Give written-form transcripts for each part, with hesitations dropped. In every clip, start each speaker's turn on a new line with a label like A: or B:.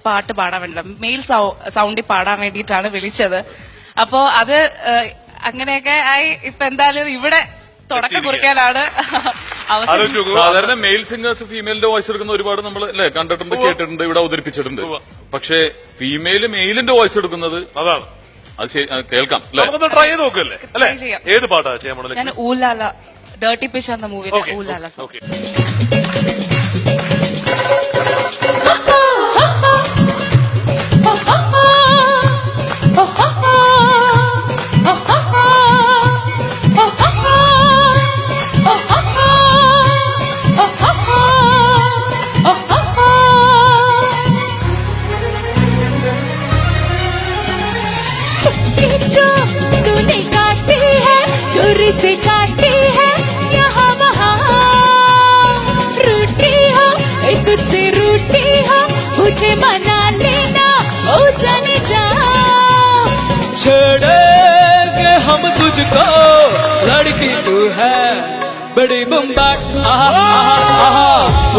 A: പാട്ട് പാടാൻ വേണ്ടിയില്ല, മെയിൽ സൗണ്ടിൽ പാടാൻ വേണ്ടിയിട്ടാണ് വിളിച്ചത്. അപ്പോ അത് അങ്ങനെയൊക്കെ ആയി. ഇപ്പൊ എന്തായാലും ഇവിടെ തുടക്കം കുറിക്കാനാണ് അവസരം.
B: സാധാരണ മെയിൽ സിംഗേഴ്സ് ഫീമെയിലിന്റെ വോയിസ് എടുക്കുന്ന ഒരുപാട് നമ്മൾ അല്ലെ കണ്ടിട്ടുണ്ട്, കേട്ടിട്ടുണ്ട്, ഇവിടെ അവതരിപ്പിച്ചിട്ടുണ്ട്. പക്ഷേ ഫീമെയില് മെയിലിന്റെ വോയിസ് എടുക്കുന്നത് അതാണ്. അത് കേൾക്കാം, നമുക്കൊന്ന് ട്രൈ ചെയ്ത് നോക്കല്ലേ അല്ലെ? ഏത് പാട്ടാ ചെയ്യാൻ?
A: ഞാൻ ഊലാല ഡേർട്ടി പിച്ച് എന്ന മൂവിയിലെ ഊലാല സോങ്.
C: तूने काटी है, चोरी से काटी है, यहाँ वहाँ रूठी हो, तुझसे रूठी हो, मुझे मना लेना, ओ जाने जा।
D: छोड़ेंगे हम तुझको, लड़की तू है बड़ी बम्बाट।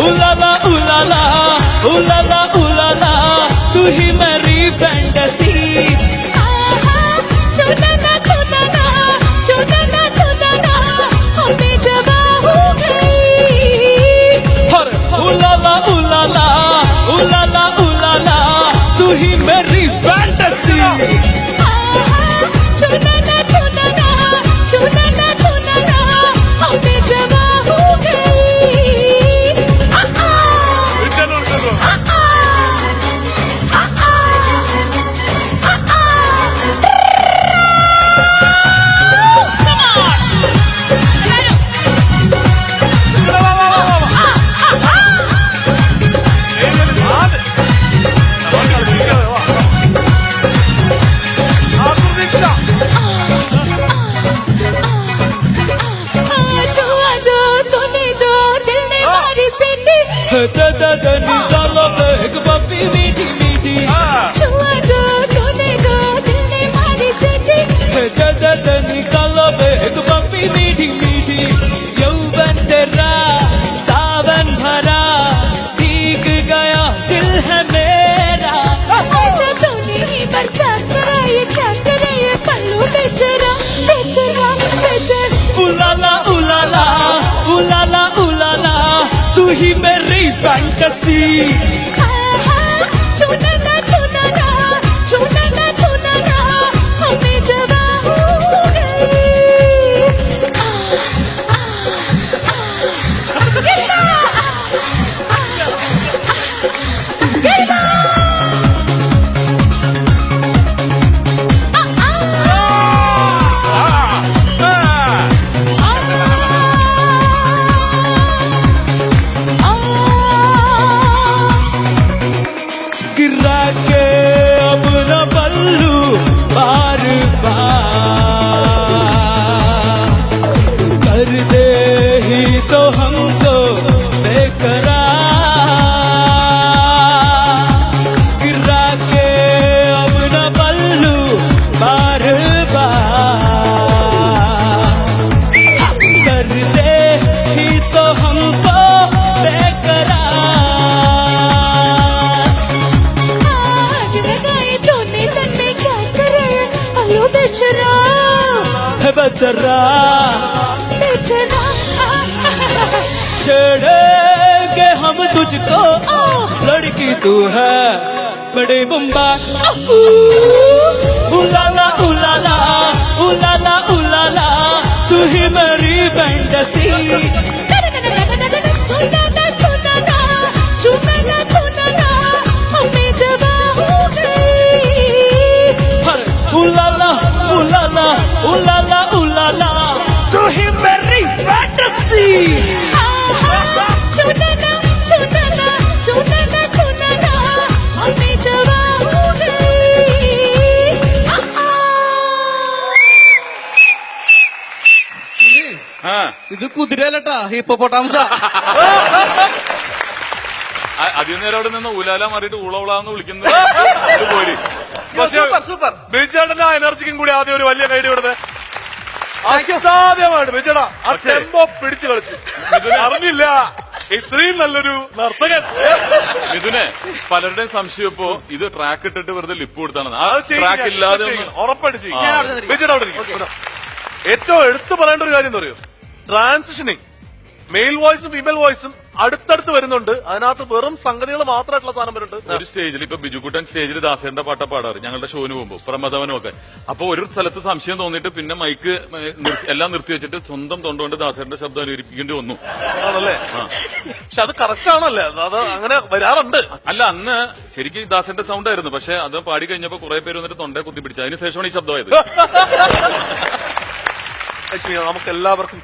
D: उलाला उलाला उलाला उलाला, तू ही मेरी फैंटेसी।
C: छूना ना छूना ना छूना ना छूना ना, हमें जवा हो गई।
D: हर उलाला उलाला उलाला उलाला, तू ही मेरी फैंटेसी।
C: छूना ना छूना ना छूना ना छूना ना, हमें जवा हो गई।
D: निकालो एक बप्पी मीठी मीठी,
C: छुआ जो तूने दो दिल ने मारी सीटी।
D: निकालो एक बप्पी मीठी मीठी, यौवन तेरा सावन भरा, भीग गया दिल है मेरा।
C: ऐसा तूने ही बरसात करा, ये क्या करे ये पल्लू बेचारा बेचारा बेचारा।
D: उलाला उलाला उलाला उलाला, तू ही मेरी फैंटेसी।
C: छूना ना छूना ना छूना ना छूना ना, हमें जवा हो गई।
D: गिरा के अब न बल्लू बार बार, कर दे ही तो हमको बेकरार। गिरा के अब न बल्लू बार बार, कर दे ही तो हमको बेकरार।
C: बेचारा
D: है बेचारा
C: बेचारा।
D: छेड़ेंगे हम तुझको, लड़की तू है बड़ी बम्बा। उलाला उलाला उलाला उलाला, तू ही मेरी फैंटेसी।
C: छूना ना छूना ना छूना ना छूना ना, हमें जवा हो गई।
D: उलाला उलाला उलाला उलाला, तू ही मेरी फैंटेसी।
C: छूना ना छूना ना छूना ना छूना ना, हमें जवा हो गई।
E: ഇത് കുതിരയല്ലട്ടാ, ഹിപ്പോപ്പൊട്ടാമസാ.
B: അധികം നേരം അവിടെ നിന്ന് ഊലാല മാറിയിട്ട് ഊളവളാന്ന് വിളിക്കുന്നത് പോരി.
E: സൂപ്പർ.
B: ബിജുചേട്ടന്റെ എനർജിക്കും കൂടി ആദ്യം ഒരു വലിയ കൈഡി കൊടുത്ത്. അസാധ്യമായിട്ട് ബിജുചേട്ടാ ആ ടെമ്പോ പിടിച്ചു കളിച്ചു. അറിഞ്ഞില്ല
F: ഇത്രയും നല്ലൊരു നർത്തകൻ.
B: ഇതിനെ പലരുടെയും സംശയം ഇപ്പോ ഇത് ട്രാക്ക് ഇട്ടിട്ട് വെറുതെ ലിപ്പ് കൊടുത്താണ്. ആ
F: അത് ചെയ്യും,
B: ട്രാക്ക്
F: ഞാൻ
B: ഇല്ലാതെ
F: ചെയ്യും. ഉറപ്പായിട്ട് ചെയ്യും.
E: ഞാൻ അവിടെ നിന്നിരിക്കാം.
F: വിജയുടെ അവിടെ ഇരിക്കും. ഏറ്റവും എടുത്തു പറയേണ്ട ഒരു കാര്യം എന്താ പറയുക, ട്രാൻസിഷനിങ് മെയിൽ വോയിസും ഫീമെയിൽ വോയിസും അടുത്തടുത്ത് വരുന്നുണ്ട്. അതിനകത്ത് വെറും സംഗതികൾ മാത്രമായിട്ടുള്ള സാധനം വരുന്നുണ്ട്.
B: ഒരു സ്റ്റേജിൽ ഇപ്പൊ ബിജുക്കുട്ടൻ സ്റ്റേജിൽ ദാസേന്റെ പാട്ട പാടാറ് ഞങ്ങളുടെ ഷോന് പോകുമ്പോ പ്രമദവനും ഒക്കെ. അപ്പൊ ഒരു സ്ഥലത്ത് സംശയം തോന്നിയിട്ട് പിന്നെ മൈക്ക് എല്ലാം നിർത്തി വെച്ചിട്ട് സ്വന്തം തൊണ്ടുകൊണ്ട് ദാസേന്റെ ശബ്ദം അനുകരിപ്പിക്കേണ്ടി വന്നു.
F: ആണല്ലേ? പക്ഷെ അത് കറക്റ്റ് ആണല്ലേ? അത് അങ്ങനെ വരാറുണ്ട്.
B: അല്ല, അന്ന് ശരിക്കും ദാസന്റെ സൗണ്ട് ആയിരുന്നു. പക്ഷെ അത് പാടി കഴിഞ്ഞപ്പോ കുറെ പേര് വന്നിട്ട് തൊണ്ടയെ കുത്തിപ്പിടിച്ചു. അതിനുശേഷമാണ് ഈ ശബ്ദമായത്.
F: നമുക്ക് എല്ലാവർക്കും